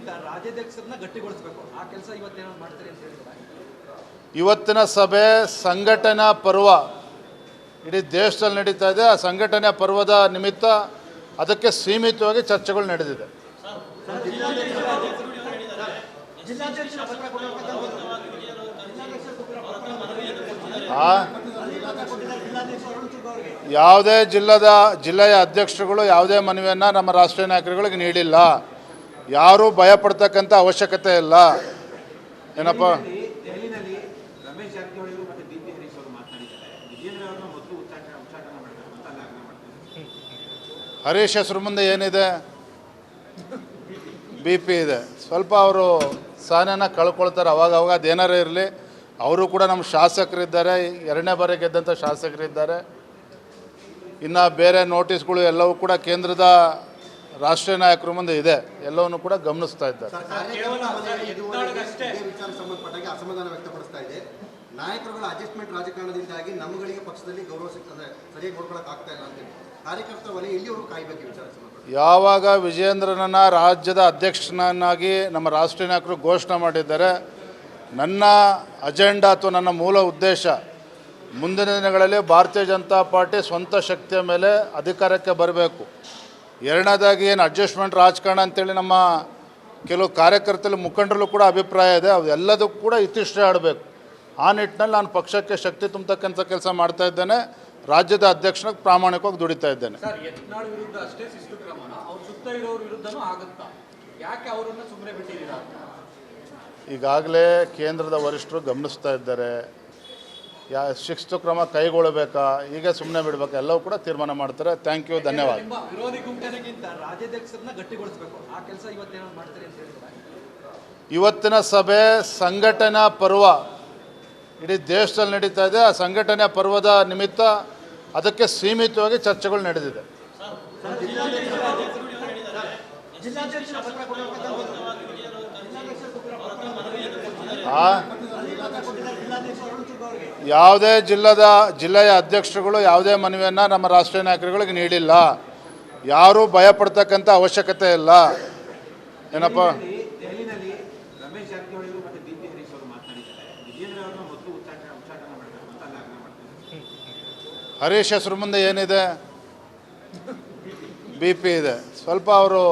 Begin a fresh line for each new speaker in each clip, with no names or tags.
ಗುಂಪುಗಾರಿಕೆಗಿಂತ ರಾಜ್ಯಾಧ್ಯಕ್ಷರನ್ನ ಗಟ್ಟಿಗೊಳಿಸಬೇಕು. ಆ ಕೆಲಸ ಇವತ್ತೇನೋ ಮಾಡ್ತಾರೆ ಅಂತ ಹೇಳ್ತಾರೆ.
ಇವತ್ತಿನ ಸಭೆ ಸಂಘಟನಾ ಪರ್ವ ಇಡೀ ದೇಶದಲ್ಲಿ ನಡೀತಾ ಇದೆ. ಆ ಸಂಘಟನೆ ಪರ್ವದ ನಿಮಿತ್ತ ಅದಕ್ಕೆ ಸೀಮಿತವಾಗಿ ಚರ್ಚೆಗಳು ನಡೆದಿದೆ. ಯಾವುದೇ ಜಿಲ್ಲೆಯ ಅಧ್ಯಕ್ಷರುಗಳು ಯಾವುದೇ ಮನವಿಯನ್ನು ನಮ್ಮ ರಾಷ್ಟ್ರೀಯ ನಾಯಕರುಗಳಿಗೆ ನೀಡಿಲ್ಲ. ಯಾರೂ ಭಯಪಡ್ತಕ್ಕಂಥ ಅವಶ್ಯಕತೆ ಇಲ್ಲ. ಏನಪ್ಪ
ದೆಹಲಿನಲ್ಲಿ ರಮೇಶ್ ಜಾರಕಿಹೊಳಿ ಮತ್ತು ಬಿ ಪಿ ಹರೀಶ್ ಅವರು ಮಾತನಾಡಿದ್ದಾರೆ. ವಿಜೇಂದ್ರ ಅವರನ್ನ ಮೊದಲು ಉಚ್ಚಾಟನೆ ಮಾಡಬೇಕು ಅಂತ ಆಗ್ರಹ ಮಾಡ್ತಾರೆ.
ಹರೀಶ್ ಹೆಸರು ಮುಂದೆ ಏನಿದೆ? ಬಿ ಪಿ ಇದೆ. ಸ್ವಲ್ಪ ಅವರು ಸಹನೆಯನ್ನು ಕಳ್ಕೊಳ್ತಾರೆ ಅವಾಗ ಅದೇನಾರೇ ಇರಲಿ. ಅವರು ಕೂಡ ನಮ್ಮ ಶಾಸಕರಿದ್ದಾರೆ, ಎರಡನೇ ಬಾರಿ ಗೆದ್ದಂಥ ಶಾಸಕರಿದ್ದಾರೆ. ಇನ್ನು ಬೇರೆ ನೋಟಿಸ್ಗಳು ಎಲ್ಲವೂ ಕೂಡ ಕೇಂದ್ರದ ರಾಷ್ಟ್ರೀಯ ನಾಯಕರ ಮುಂದೆ ಇದೆ, ಎಲ್ಲವನ್ನು ಕೂಡ ಗಮನಿಸ್ತಾ ಇದ್ದಾರೆ.
ಸಂಬಂಧಪಟ್ಟಾಗ ಅಸಮಾಧಾನ ವ್ಯಕ್ತಪಡಿಸ್ತಾ ಇದೆ. ನಾಯಕರುಗಳ ಅಡ್ಜಸ್ಟ್ಮೆಂಟ್ ರಾಜಕಾರಣದಿಂದಾಗಿ ನಮ್ಮಗಳಿಗೆ ಪಕ್ಷದಲ್ಲಿ ಗೌರವ ಸಿಗ್ತದೆ, ಸರಿಯಾಗಿ ನೋಡ್ಕೊಳಕ್ ಆಗ್ತಾ ಇಲ್ಲ ಅಂತ ಕಾರ್ಯಕರ್ತರ ವಲಯ ಎಲ್ಲಿಯವರು ಕಾಯಬೇಕು ವಿಚಾರ.
ಯಾವಾಗ ವಿಜೇಂದ್ರನನ್ನ ರಾಜ್ಯದ ಅಧ್ಯಕ್ಷನನ್ನಾಗಿ ನಮ್ಮ ರಾಷ್ಟ್ರೀಯ ನಾಯಕರು ಘೋಷಣೆ ಮಾಡಿದ್ದಾರೆ, ನನ್ನ ಅಜೆಂಡಾ ಅಥವಾ ನನ್ನ ಮೂಲ ಉದ್ದೇಶ ಮುಂದಿನ ದಿನಗಳಲ್ಲಿ ಭಾರತೀಯ ಜನತಾ ಪಾರ್ಟಿ ಸ್ವಂತ ಶಕ್ತಿಯ ಮೇಲೆ ಅಧಿಕಾರಕ್ಕೆ ಬರಬೇಕು. ಎರಡನೇದಾಗಿ ಏನು ಅಡ್ಜಸ್ಟ್ಮೆಂಟ್ ರಾಜಕಾರಣ ಅಂತೇಳಿ ನಮ್ಮ ಕೆಲವು ಕಾರ್ಯಕರ್ತರು ಮುಖಂಡರಲ್ಲೂ ಕೂಡ ಅಭಿಪ್ರಾಯ ಇದೆ. ಅವೆಲ್ಲದಕ್ಕೂ ಕೂಡ ಇತಿಶ್ರೀ ಆಡಬೇಕು. ಆ ನಿಟ್ಟಿನಲ್ಲಿ ನಾನು ಪಕ್ಷಕ್ಕೆ ಶಕ್ತಿ ತುಂಬತಕ್ಕಂಥ ಕೆಲಸ ಮಾಡ್ತಾ ಇದ್ದೇನೆ. ರಾಜ್ಯದ ಅಧ್ಯಕ್ಷನಾಗಿ ಪ್ರಾಮಾಣಿಕವಾಗಿ ದುಡಿತಾ ಇದ್ದೇನೆ.
ಸರ್, ಯತ್ನಾಳ್ ವಿರುದ್ಧ ಅಷ್ಟೇ ಶಿಸ್ತು ಕ್ರಮನ ಅವ್ರ ಸುತ್ತ ಇರೋರ ವಿರುದ್ಧನೂ ಆಗುತ್ತಾ? ಯಾಕೆ ಅವರನ್ನು ಸುಮ್ಮನೆ ಬಿಟ್ಟಿದ್ದೀರಾ?
ಈಗಾಗಲೇ ಕೇಂದ್ರದ ವರಿಷ್ಠರು ಗಮನಿಸ್ತಾ ಇದ್ದಾರೆ. ಶಿಸ್ತು ಕ್ರಮ ಕೈಗೊಳ್ಳಬೇಕಾ, ಈಗ ಸುಮ್ಮನೆ ಬಿಡಬೇಕಾ, ಎಲ್ಲವೂ ಕೂಡ ತೀರ್ಮಾನ ಮಾಡ್ತಾರೆ. ಥ್ಯಾಂಕ್ ಯು, ಧನ್ಯವಾದ.
ವಿರೋಧಿ ಗುಂಪುಗಾರಿಕೆಗಿಂತ ರಾಜ್ಯಾಧ್ಯಕ್ಷರನ್ನ ಗಟ್ಟಿಗೊಳಿಸಬೇಕು. ಆ ಕೆಲಸ ಇವತ್ತೇನೋ ಮಾಡ್ತಾರೆ ಅಂತ ಹೇಳ್ತಾರೆ.
ಇವತ್ತಿನ ಸಭೆ ಸಂಘಟನಾ ಪರ್ವ ಇಡೀ ದೇಶದಲ್ಲಿ ನಡೀತಾ ಇದೆ. ಆ ಸಂಘಟನೆ ಪರ್ವದ ನಿಮಿತ್ತ ಅದಕ್ಕೆ ಸೀಮಿತವಾಗಿ ಚರ್ಚೆಗಳು ನಡೆದಿದೆ. ಯಾವುದೇ ಜಿಲ್ಲೆಯ ಅಧ್ಯಕ್ಷರುಗಳು ಯಾವುದೇ ಮನವಿಯನ್ನು ನಮ್ಮ ರಾಷ್ಟ್ರೀಯ ನಾಯಕರುಗಳಿಗೆ ನೀಡಿಲ್ಲ. ಯಾರೂ ಭಯಪಡ್ತಕ್ಕಂಥ ಅವಶ್ಯಕತೆ ಇಲ್ಲ. ಏನಪ್ಪ
ದೆಹಲಿನಲ್ಲಿ ರಮೇಶ್ ಜಾರಕಿಹೊಳಿ ಮತ್ತು ಬಿ ಪಿ ಹರೀಶ್ ಅವರು ಮಾತನಾಡಿದ್ದಾರೆ. ವಿಜೇಂದ್ರ ಅವರನ್ನ ಮೊದಲು ಉಚ್ಚಾಟನೆ ಮಾಡಬೇಕು ಅಂತ ಆಗ್ರಹ ಮಾಡ್ತಾರೆ.
ಹರೀಶ್ ಹೆಸರು ಮುಂದೆ ಏನಿದೆ? ಬಿ ಪಿ ಇದೆ. ಸ್ವಲ್ಪ ಅವರು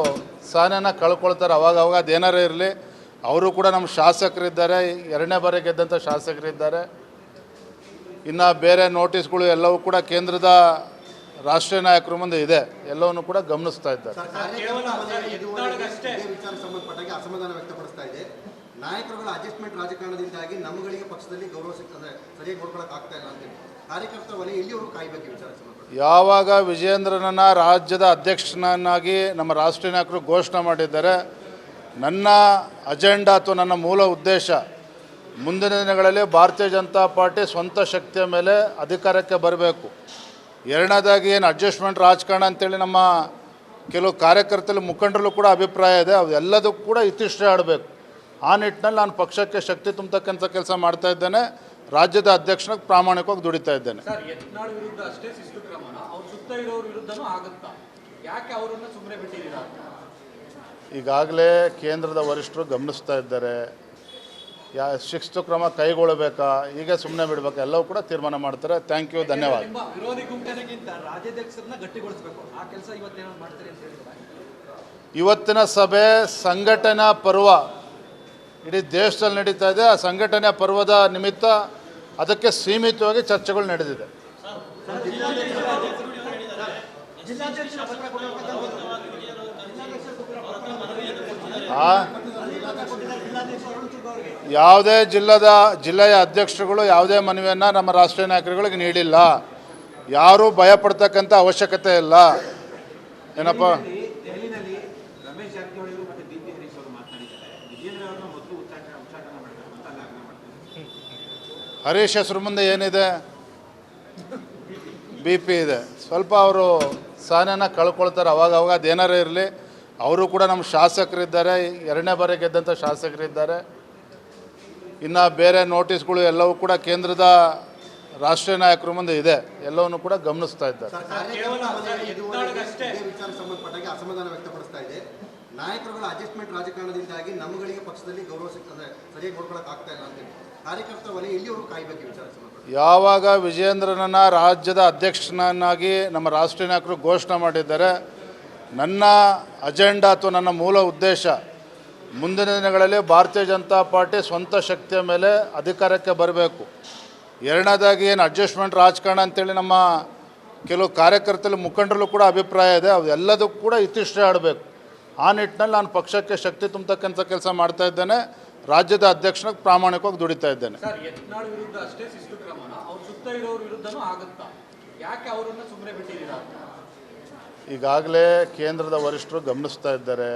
ಸಹನೆಯನ್ನು ಕಳ್ಕೊಳ್ತಾರೆ ಅವಾಗ ಅದೇನಾರೇ ಇರಲಿ. ಅವರು ಕೂಡ ನಮ್ಮ ಶಾಸಕರಿದ್ದಾರೆ, ಎರಡನೇ ಬಾರಿ ಗೆದ್ದಂಥ ಶಾಸಕರಿದ್ದಾರೆ. ಇನ್ನು ಬೇರೆ ನೋಟಿಸ್ಗಳು ಎಲ್ಲವೂ ಕೂಡ ಕೇಂದ್ರದ ರಾಷ್ಟ್ರೀಯ ನಾಯಕರ ಮುಂದೆ ಇದೆ, ಎಲ್ಲವನ್ನು ಕೂಡ ಗಮನಿಸ್ತಾ ಇದ್ದಾರೆ.
ವಿಚಾರ ಸಂಬಂಧಪಟ್ಟಾಗ ಅಸಮಾಧಾನ ವ್ಯಕ್ತಪಡಿಸ್ತಾ ಇದೆ. ನಾಯಕರುಗಳ ಅಡ್ಜಸ್ಟ್ಮೆಂಟ್ ರಾಜಕಾರಣದಿಂದಾಗಿ ನಮ್ಮಗಳಿಗೆ ಪಕ್ಷದಲ್ಲಿ ಗೌರವ ಸಿಗ್ತದೆ, ಸರಿಯಾಗಿ ನೋಡ್ಕೊಳಕ್ ಆಗ್ತಾ ಇಲ್ಲ ಅಂತ ಕಾರ್ಯಕರ್ತರ ವಲಯ ಎಲ್ಲಿಯವರು ಕಾಯಬೇಕು ವಿಚಾರ.
ಯಾವಾಗ ವಿಜೇಂದ್ರನನ್ನ ರಾಜ್ಯದ ಅಧ್ಯಕ್ಷನನ್ನಾಗಿ ನಮ್ಮ ರಾಷ್ಟ್ರೀಯ ನಾಯಕರು ಘೋಷಣೆ ಮಾಡಿದ್ದಾರೆ, ನನ್ನ ಅಜೆಂಡಾ ಅಥವಾ ನನ್ನ ಮೂಲ ಉದ್ದೇಶ ಮುಂದಿನ ದಿನಗಳಲ್ಲಿ ಭಾರತೀಯ ಜನತಾ ಪಾರ್ಟಿ ಸ್ವಂತ ಶಕ್ತಿಯ ಮೇಲೆ ಅಧಿಕಾರಕ್ಕೆ ಬರಬೇಕು. ಎರಡನೇದಾಗಿ ಏನು ಅಡ್ಜಸ್ಟ್ಮೆಂಟ್ ರಾಜಕಾರಣ ಅಂತೇಳಿ ನಮ್ಮ ಕೆಲವು ಕಾರ್ಯಕರ್ತರು ಮುಖಂಡರಲ್ಲೂ ಕೂಡ ಅಭಿಪ್ರಾಯ ಇದೆ. ಅವೆಲ್ಲದಕ್ಕೂ ಕೂಡ ಇತಿಶ್ರೀ ಆಡಬೇಕು. ಆ ನಿಟ್ಟಿನಲ್ಲಿ ನಾನು ಪಕ್ಷಕ್ಕೆ ಶಕ್ತಿ ತುಂಬತಕ್ಕಂಥ ಕೆಲಸ ಮಾಡ್ತಾ ಇದ್ದೇನೆ. ರಾಜ್ಯದ ಅಧ್ಯಕ್ಷನಾಗಿ ಪ್ರಾಮಾಣಿಕವಾಗಿ ದುಡಿತಾ ಇದ್ದೇನೆ.
ಸರ್, ಯತ್ನಾಳ್ ವಿರುದ್ಧ ಅಷ್ಟೇ ಶಿಸ್ತು ಕ್ರಮನ ಅವ್ರ ಸುತ್ತ ಇರೋರ ವಿರುದ್ಧನೂ ಆಗುತ್ತಾ? ಯಾಕೆ ಅವರನ್ನು ಸುಮ್ಮನೆ ಬಿಟ್ಟಿದ್ದೀರಾ?
ಈಗಾಗಲೇ ಕೇಂದ್ರದ ವರಿಷ್ಠರು ಗಮನಿಸ್ತಾ ಇದ್ದಾರೆ. ಶಿಸ್ತು ಕ್ರಮ ಕೈಗೊಳ್ಳಬೇಕಾ, ಈಗ ಸುಮ್ಮನೆ ಬಿಡಬೇಕಾ, ಎಲ್ಲವೂ ಕೂಡ ತೀರ್ಮಾನ ಮಾಡ್ತಾರೆ. ಥ್ಯಾಂಕ್ ಯು, ಧನ್ಯವಾದ.
ವಿರೋಧಿ ಗುಂಪುಗಾರಿಕೆಗಿಂತ ರಾಜ್ಯಾಧ್ಯಕ್ಷರನ್ನ ಗಟ್ಟಿಗೊಳಿಸಬೇಕು. ಆ ಕೆಲಸ ಇವತ್ತೇನೋ ಮಾಡ್ತಾರೆ ಅಂತ ಹೇಳ್ತಾರೆ.
ಇವತ್ತಿನ ಸಭೆ ಸಂಘಟನಾ ಪರ್ವ ಇಡೀ ದೇಶದಲ್ಲಿ ನಡೀತಾ ಇದೆ. ಆ ಸಂಘಟನೆ ಪರ್ವದ ನಿಮಿತ್ತ ಅದಕ್ಕೆ ಸೀಮಿತವಾಗಿ ಚರ್ಚೆಗಳು ನಡೆದಿದೆ. ಯಾವುದೇ ಜಿಲ್ಲೆಯ ಅಧ್ಯಕ್ಷರುಗಳು ಯಾವುದೇ ಮನವಿಯನ್ನು ನಮ್ಮ ರಾಷ್ಟ್ರೀಯ ನಾಯಕರುಗಳಿಗೆ ನೀಡಿಲ್ಲ. ಯಾರೂ ಭಯಪಡ್ತಕ್ಕಂಥ ಅವಶ್ಯಕತೆ ಇಲ್ಲ. ಏನಪ್ಪ
ದೆಹಲಿನಲ್ಲಿ ರಮೇಶ್ ಜಾರಕಿಹೊಳಿ ಮತ್ತು ಬಿ ಪಿ ಹರೀಶ್ ಅವರು ಮಾತನಾಡಿದ್ದಾರೆ. ವಿಜೇಂದ್ರ ಅವರನ್ನ ಮೊದಲು ಉಚ್ಚಾಟನೆ ಮಾಡಬೇಕು ಅಂತ ಆಗ್ರಹ ಮಾಡ್ತಾರೆ.
ಹರೀಶ್ ಹೆಸರು ಮುಂದೆ ಏನಿದೆ? ಬಿ ಪಿ ಇದೆ. ಸ್ವಲ್ಪ ಅವರು ಸಹನೆಯನ್ನು ಕಳ್ಕೊಳ್ತಾರೆ ಅವಾಗ ಅದೇನಾರೇ ಇರಲಿ. ಅವರು ಕೂಡ ನಮ್ಮ ಶಾಸಕರಿದ್ದಾರೆ, ಎರಡನೇ ಬಾರಿ ಗೆದ್ದಂಥ ಶಾಸಕರಿದ್ದಾರೆ. ಇನ್ನು ಬೇರೆ ನೋಟಿಸ್ಗಳು ಎಲ್ಲವೂ ಕೂಡ ಕೇಂದ್ರದ ರಾಷ್ಟ್ರೀಯ ನಾಯಕರ ಮುಂದೆ ಇದೆ, ಎಲ್ಲವನ್ನು ಕೂಡ ಗಮನಿಸ್ತಾ ಇದ್ದಾರೆ.
ವಿಚಾರ ಸಂಬಂಧಪಟ್ಟಾಗ ಅಸಮಾಧಾನ ವ್ಯಕ್ತಪಡಿಸ್ತಾ ಇದೆ. ನಾಯಕರುಗಳ ಅಡ್ಜಸ್ಟ್ಮೆಂಟ್ ರಾಜಕಾರಣದಿಂದಾಗಿ ನಮ್ಮಗಳಿಗೆ ಪಕ್ಷದಲ್ಲಿ ಗೌರವ ಅಂದರೆ ಸರಿಯಾಗಿ ನೋಡ್ಕೊಳಕ್ ಆಗ್ತಾ ಇಲ್ಲ ಅಂತೇಳಿ ಕಾರ್ಯಕರ್ತರ ವಲಯ ಎಲ್ಲಿವರೆಗೂ ಕಾಯಬೇಕು ವಿಚಾರ ಸಂಬಂಧ
ಯಾವಾಗ ವಿಜಯೇಂದ್ರನನ್ನು ರಾಜ್ಯದ ಅಧ್ಯಕ್ಷನನ್ನಾಗಿ ನಮ್ಮ ರಾಷ್ಟ್ರೀಯ ನಾಯಕರು ಘೋಷಣೆ ಮಾಡಿದ್ದಾರೆ, ನನ್ನ ಅಜೆಂಡಾ ಅಥವಾ ನನ್ನ ಮೂಲ ಉದ್ದೇಶ ಮುಂದಿನ ದಿನಗಳಲ್ಲಿ ಭಾರತೀಯ ಜನತಾ ಪಾರ್ಟಿ ಸ್ವಂತ ಶಕ್ತಿಯ ಮೇಲೆ ಅಧಿಕಾರಕ್ಕೆ ಬರಬೇಕು. ಎರಡನೇದಾಗಿ ಏನು ಅಡ್ಜಸ್ಟ್ಮೆಂಟ್ ರಾಜಕಾರಣ ಅಂತೇಳಿ ನಮ್ಮ ಕೆಲವು ಕಾರ್ಯಕರ್ತರು ಮುಖಂಡರಲ್ಲೂ ಕೂಡ ಅಭಿಪ್ರಾಯ ಇದೆ, ಅವೆಲ್ಲದಕ್ಕೂ ಕೂಡ ಇತಿಶ್ರೀ ಆಡಬೇಕು. ಆ ನಿಟ್ಟಿನಲ್ಲಿ ನಾನು ಪಕ್ಷಕ್ಕೆ ಶಕ್ತಿ ತುಂಬತಕ್ಕಂಥ ಕೆಲಸ ಮಾಡ್ತಾ ಇದ್ದೇನೆ. ರಾಜ್ಯದ ಅಧ್ಯಕ್ಷನಾಗಿ ಪ್ರಾಮಾಣಿಕವಾಗಿ ದುಡಿತಾ ಇದ್ದೇನೆ.
ಸರ್, ಯತ್ನಾಳ್ ವಿರುದ್ಧ ಅಷ್ಟೇ ಶಿಸ್ತು ಕ್ರಮನ ಅವ್ರ ಸುತ್ತ ಇರೋರ ವಿರುದ್ಧನೂ ಆಗುತ್ತಾ? ಯಾಕೆ ಅವರನ್ನ ಸುಮ್ಮನೆ ಬಿಟ್ಟಿದ್ದೀರಾ?
ಈಗಾಗಲೇ ಕೇಂದ್ರದ ವರಿಷ್ಠರು ಗಮನಿಸ್ತಾ ಇದ್ದಾರೆ.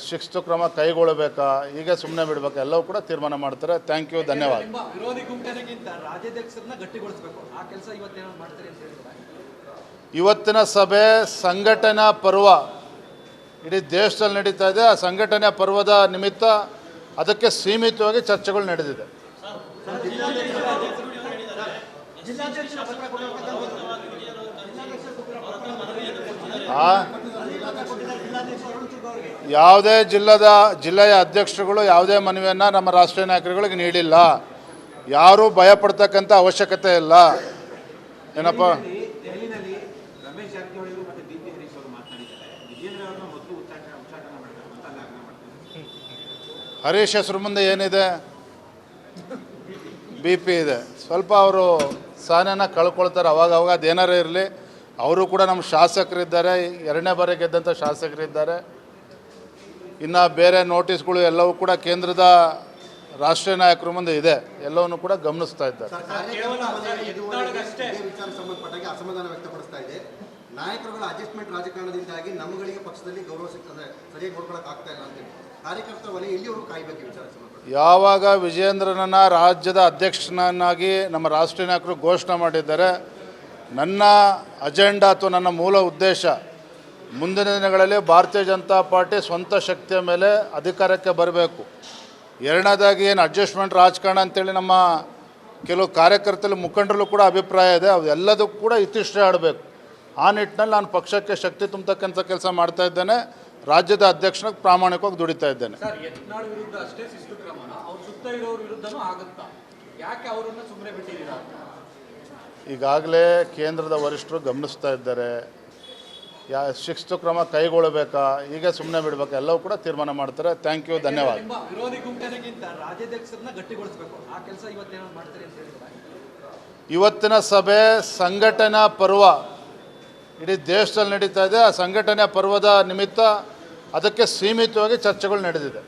ಶಿಸ್ತು ಕ್ರಮ ಕೈಗೊಳ್ಳಬೇಕಾ, ಈಗ ಸುಮ್ಮನೆ ಬಿಡಬೇಕಾ, ಎಲ್ಲವೂ ಕೂಡ ತೀರ್ಮಾನ ಮಾಡ್ತಾರೆ. ಥ್ಯಾಂಕ್ ಯು, ಧನ್ಯವಾದ.
ನಿಮ್ಮ ವಿರೋಧಿ ಗುಂಪಿನಗಿಂತ ರಾಜ್ಯಾಧ್ಯಕ್ಷರನ್ನ ಗಟ್ಟಿಗೊಳಿಸಬೇಕು, ಆ ಕೆಲಸ ಇವತ್ತೇನೋ ಮಾಡ್ತಾರೆ ಅಂತ ಹೇಳಿದ್ರೆ
ಇವತ್ತಿನ ಸಭೆ ಸಂಘಟನಾ ಪರ್ವ ಇಡೀ ದೇಶದಲ್ಲಿ ನಡೀತಾ ಇದೆ. ಆ ಸಂಘಟನೆಯ ಪರ್ವದ ನಿಮಿತ್ತ ಅದಕ್ಕೆ ಸೀಮಿತವಾಗಿ ಚರ್ಚೆಗಳು ನಡೆದಿದೆ. ಯಾವುದೇ ಜಿಲ್ಲೆಯ ಅಧ್ಯಕ್ಷರುಗಳು ಯಾವುದೇ ಮನವಿಯನ್ನು ನಮ್ಮ ರಾಷ್ಟ್ರೀಯ ನಾಯಕರುಗಳಿಗೆ ನೀಡಿಲ್ಲ. ಯಾರೂ ಭಯಪಡ್ತಕ್ಕಂಥ ಅವಶ್ಯಕತೆ ಇಲ್ಲ. ಏನಪ್ಪ,
ದೆಹಲಿನಲ್ಲಿ ರಮೇಶ್ ಜಾರಕಿಹೊಳಿ ಮತ್ತು ಡಿ.ಪಿ. ಹರೀಶ್ ಅವರು ಮಾತನಾಡಿದ್ದಾರೆ. ವಿಜೇಂದ್ರ ಅವರನ್ನ ಮೊದಲು ಉಚ್ಚಾಟನೆ ಮಾಡಬೇಕು ಅಂತ ಅಲ್ಲಿ ಆಗ್ರಹ ಮಾಡ್ತಾರೆ.
ಹರೀಶ್ ಹೆಸರು ಮುಂದೆ ಏನಿದೆ? BP ಇದೆ. ಸ್ವಲ್ಪ ಅವರು ಸಹನೆಯನ್ನು ಕಳ್ಕೊಳ್ತಾರೆ ಅವಾಗ ಅದೇನಾರೇ ಇರಲಿ. ಅವರು ಕೂಡ ನಮ್ಮ ಶಾಸಕರಿದ್ದಾರೆ, ಎರಡನೇ ಬಾರಿ ಗೆದ್ದಂಥ ಶಾಸಕರಿದ್ದಾರೆ. ಇನ್ನು ಬೇರೆ ನೋಟಿಸ್ಗಳು ಎಲ್ಲವೂ ಕೂಡ ಕೇಂದ್ರದ ರಾಷ್ಟ್ರೀಯ ನಾಯಕರ ಮುಂದೆ ಇದೆ, ಎಲ್ಲವನ್ನು ಕೂಡ ಗಮನಿಸ್ತಾ ಇದ್ದಾರೆ.
ವಿಚಾರ ಸಂಬಂಧಪಟ್ಟಾಗ ಅಸಮಾಧಾನ ವ್ಯಕ್ತಪಡಿಸ್ತಾ ಇದೆ. ನಾಯಕರುಗಳ ಅಡ್ಜಸ್ಟ್ಮೆಂಟ್ ರಾಜಕಾರಣದಿಂದಾಗಿ ನಮ್ಮಗಳಿಗೆ ಪಕ್ಷದಲ್ಲಿ ಗೌರವ ಅಂದರೆ ಸರಿಯಾಗಿ ನೋಡ್ಕೊಳಕ್ ಆಗ್ತಾ ಇಲ್ಲ ಅಂತೇಳಿ ಕಾರ್ಯಕರ್ತರ ವಲಯ ಎಲ್ಲಿವರೆಗೂ ಕಾಯಬೇಕು ವಿಚಾರ ಸಂಬಂಧ
ಯಾವಾಗ ವಿಜಯೇಂದ್ರನನ್ನು ರಾಜ್ಯದ ಅಧ್ಯಕ್ಷನನ್ನಾಗಿ ನಮ್ಮ ರಾಷ್ಟ್ರೀಯ ನಾಯಕರು ಘೋಷಣೆ ಮಾಡಿದ್ದಾರೆ, ನನ್ನ ಅಜೆಂಡಾ ಅಥವಾ ನನ್ನ ಮೂಲ ಉದ್ದೇಶ ಮುಂದಿನ ದಿನಗಳಲ್ಲಿ ಭಾರತೀಯ ಜನತಾ ಪಾರ್ಟಿ ಸ್ವಂತ ಶಕ್ತಿಯ ಮೇಲೆ ಅಧಿಕಾರಕ್ಕೆ ಬರಬೇಕು. ಎರಡನೇದಾಗಿ ಏನು ಅಡ್ಜಸ್ಟ್ಮೆಂಟ್ ರಾಜಕಾರಣ ಅಂತೇಳಿ ನಮ್ಮ ಕೆಲವು ಕಾರ್ಯಕರ್ತರು ಮುಖಂಡರಲ್ಲೂ ಕೂಡ ಅಭಿಪ್ರಾಯ ಇದೆ, ಅವೆಲ್ಲದಕ್ಕೂ ಕೂಡ ಇತಿಶ್ರೀ ಆಡಬೇಕು. ಆ ನಿಟ್ಟಿನಲ್ಲಿ ನಾನು ಪಕ್ಷಕ್ಕೆ ಶಕ್ತಿ ತುಂಬತಕ್ಕಂಥ ಕೆಲಸ ಮಾಡ್ತಾ ಇದ್ದೇನೆ. ರಾಜ್ಯದ ಅಧ್ಯಕ್ಷನಾಗಿ ಪ್ರಾಮಾಣಿಕವಾಗಿ ದುಡಿತಾ ಇದ್ದೇನೆ.
ಸರ್, ಯತ್ನಾಳ್ ವಿರುದ್ಧ ಅಷ್ಟೇ ಶಿಸ್ತು ಕ್ರಮನ ಅವ್ರ ಸುತ್ತ ಇರೋರ ವಿರುದ್ಧನೂ ಆಗುತ್ತಾ? ಯಾಕೆ ಅವರನ್ನ ಸುಮ್ಮನೆ ಬಿಟ್ಟಿದ್ದೀರಾ?
ಈಗಾಗಲೇ ಕೇಂದ್ರದ ವರಿಷ್ಠರು ಗಮನಿಸ್ತಾ ಇದ್ದಾರೆ. ಶಿಸ್ತು ಕ್ರಮ ಕೈಗೊಳ್ಳಬೇಕಾ, ಈಗ ಸುಮ್ಮನೆ ಬಿಡಬೇಕಾ, ಎಲ್ಲವೂ ಕೂಡ ತೀರ್ಮಾನ ಮಾಡ್ತಾರೆ. ಥ್ಯಾಂಕ್ ಯು, ಧನ್ಯವಾದ.
ನಿಮ್ಮ ವಿರೋಧಿ ಗುಂಪಿನಗಿಂತ ರಾಜ್ಯಾಧ್ಯಕ್ಷರನ್ನ ಗಟ್ಟಿಗೊಳಿಸಬೇಕು, ಆ ಕೆಲಸ ಇವತ್ತೇನೋ ಮಾಡ್ತಾರೆ ಅಂತ ಹೇಳಿದ್ರೆ
ಇವತ್ತಿನ ಸಭೆ ಸಂಘಟನಾ ಪರ್ವ ಇಡೀ ದೇಶದಲ್ಲಿ ನಡೀತಾ ಇದೆ. ಆ ಸಂಘಟನೆಯ ಪರ್ವದ ನಿಮಿತ್ತ ಅದಕ್ಕೆ ಸೀಮಿತವಾಗಿ ಚರ್ಚೆಗಳು ನಡೆದಿದೆ.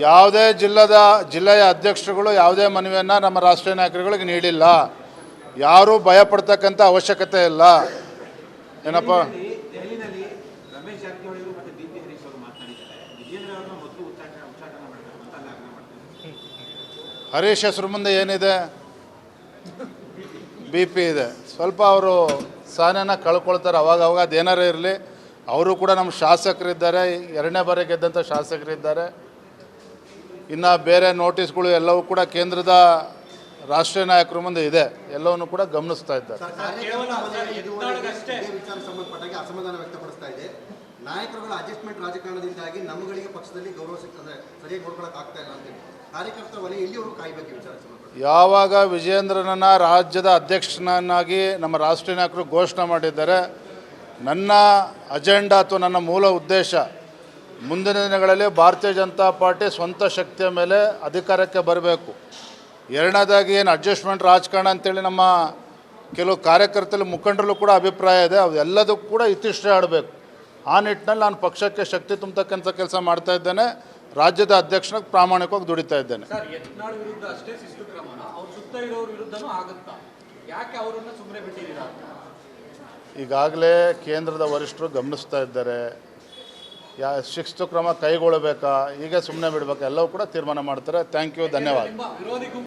ಯಾವುದೇ ಜಿಲ್ಲೆಯ ಅಧ್ಯಕ್ಷರುಗಳು ಯಾವುದೇ ಮನವಿಯನ್ನು ನಮ್ಮ ರಾಷ್ಟ್ರೀಯ ನಾಯಕರುಗಳಿಗೆ ನೀಡಿಲ್ಲ. ಯಾರೂ ಭಯಪಡ್ತಕ್ಕಂಥ ಅವಶ್ಯಕತೆ ಇಲ್ಲ. ಏನಪ್ಪ,
ದೆಹಲಿನಲ್ಲಿ ರಮೇಶ್ ಜಾರಕಿಹೊಳಿ ಮತ್ತು ಡಿ.ಪಿ. ಹರೀಶ್ ಅವರು ಮಾತನಾಡಿದ್ದಾರೆ. ವಿಜೇಂದ್ರ ಅವರನ್ನ ಮೊದಲು ಉಚ್ಚಾಟನೆ ಮಾಡಬೇಕು ಅಂತ ಅಲ್ಲಿ ಆಗ್ರಹ ಮಾಡ್ತಾರೆ.
ಹರೀಶ್ ಹೆಸರು ಮುಂದೆ ಏನಿದೆ? BP ಇದೆ. ಸ್ವಲ್ಪ ಅವರು ಸಹನೆಯನ್ನು ಕಳ್ಕೊಳ್ತಾರೆ ಅವಾಗ ಅದೇನಾರೇ ಇರಲಿ. ಅವರು ಕೂಡ ನಮ್ಮ ಶಾಸಕರಿದ್ದಾರೆ, ಎರಡನೇ ಬಾರಿ ಗೆದ್ದಂಥ ಶಾಸಕರಿದ್ದಾರೆ. ಇನ್ನು ಬೇರೆ ನೋಟಿಸ್ಗಳು ಎಲ್ಲವೂ ಕೂಡ ಕೇಂದ್ರದ ರಾಷ್ಟ್ರೀಯ ನಾಯಕರ ಮುಂದೆ ಇದೆ, ಎಲ್ಲವನ್ನು ಕೂಡ ಗಮನಿಸ್ತಾ ಇದ್ದಾರೆ.
ವಿಚಾರ ಸಂಬಂಧಪಟ್ಟಾಗ ಅಸಮಾಧಾನ ವ್ಯಕ್ತಪಡಿಸ್ತಾ ಇದೆ. ನಾಯಕರುಗಳ ಅಡ್ಜಸ್ಟ್ಮೆಂಟ್ ರಾಜಕಾರಣದಿಂದಾಗಿ ನಮ್ಮಗಳಿಗೆ ಪಕ್ಷದಲ್ಲಿ ಗೌರವ ಅಂದರೆ ಸರಿಯಾಗಿ ನೋಡ್ಕೊಳಕ್ ಆಗ್ತಾ ಇಲ್ಲ ಅಂತೇಳಿ ಕಾರ್ಯಕರ್ತರ ವಲಯ ಎಲ್ಲಿವರೆಗೂ ಕಾಯಬೇಕು ವಿಚಾರ ಸಂಬಂಧ
ಯಾವಾಗ ವಿಜಯೇಂದ್ರನನ್ನು ರಾಜ್ಯದ ಅಧ್ಯಕ್ಷನನ್ನಾಗಿ ನಮ್ಮ ರಾಷ್ಟ್ರೀಯ ನಾಯಕರು ಘೋಷಣೆ ಮಾಡಿದ್ದಾರೆ, ನನ್ನ ಅಜೆಂಡಾ ಅಥವಾ ನನ್ನ ಮೂಲ ಉದ್ದೇಶ ಮುಂದಿನ ದಿನಗಳಲ್ಲಿ ಭಾರತೀಯ ಜನತಾ ಪಾರ್ಟಿ ಸ್ವಂತ ಶಕ್ತಿಯ ಮೇಲೆ ಅಧಿಕಾರಕ್ಕೆ ಬರಬೇಕು. ಎರಡನೇದಾಗಿ ಏನು ಅಡ್ಜಸ್ಟ್ಮೆಂಟ್ ರಾಜಕಾರಣ ಅಂತೇಳಿ ನಮ್ಮ ಕೆಲವು ಕಾರ್ಯಕರ್ತರು ಮುಖಂಡರಲ್ಲೂ ಕೂಡ ಅಭಿಪ್ರಾಯ ಇದೆ, ಅವೆಲ್ಲದಕ್ಕೂ ಕೂಡ ಇತಿಶ್ರೀ ಆಡಬೇಕು. ಆ ನಿಟ್ಟಿನಲ್ಲಿ ನಾನು ಪಕ್ಷಕ್ಕೆ ಶಕ್ತಿ ತುಂಬತಕ್ಕಂಥ ಕೆಲಸ ಮಾಡ್ತಾ ಇದ್ದೇನೆ. ರಾಜ್ಯದ ಅಧ್ಯಕ್ಷನಾಗಿ ಪ್ರಾಮಾಣಿಕವಾಗಿ ದುಡಿತಾ ಇದ್ದೇನೆ.
ಸರ್, ಯತ್ನಾಳ್ ವಿರುದ್ಧ ಅಷ್ಟೇ ಶಿಸ್ತು ಕ್ರಮನ ಅವ್ರ ಸುತ್ತ ಇರೋರ ವಿರುದ್ಧನೂ ಆಗುತ್ತಾ? ಯಾಕೆ ಅವರನ್ನ ಸುಮ್ಮನೆ ಬಿಟ್ಟಿದ್ದೀರಾ?
ಈಗಾಗಲೇ ಕೇಂದ್ರದ ವರಿಷ್ಠರು ಗಮನಿಸ್ತಾ ಇದ್ದಾರೆ. ಶಿಸ್ತು ಕ್ರಮ ಕೈಗೊಳ್ಳಬೇಕಾ, ಈಗ ಸುಮ್ಮನೆ ಬಿಡಬೇಕಾ, ಎಲ್ಲವೂ ಕೂಡ ತೀರ್ಮಾನ ಮಾಡ್ತಾರೆ. ಥ್ಯಾಂಕ್ ಯು, ಧನ್ಯವಾದ.
ನಿಮ್ಮ ವಿರೋಧಿ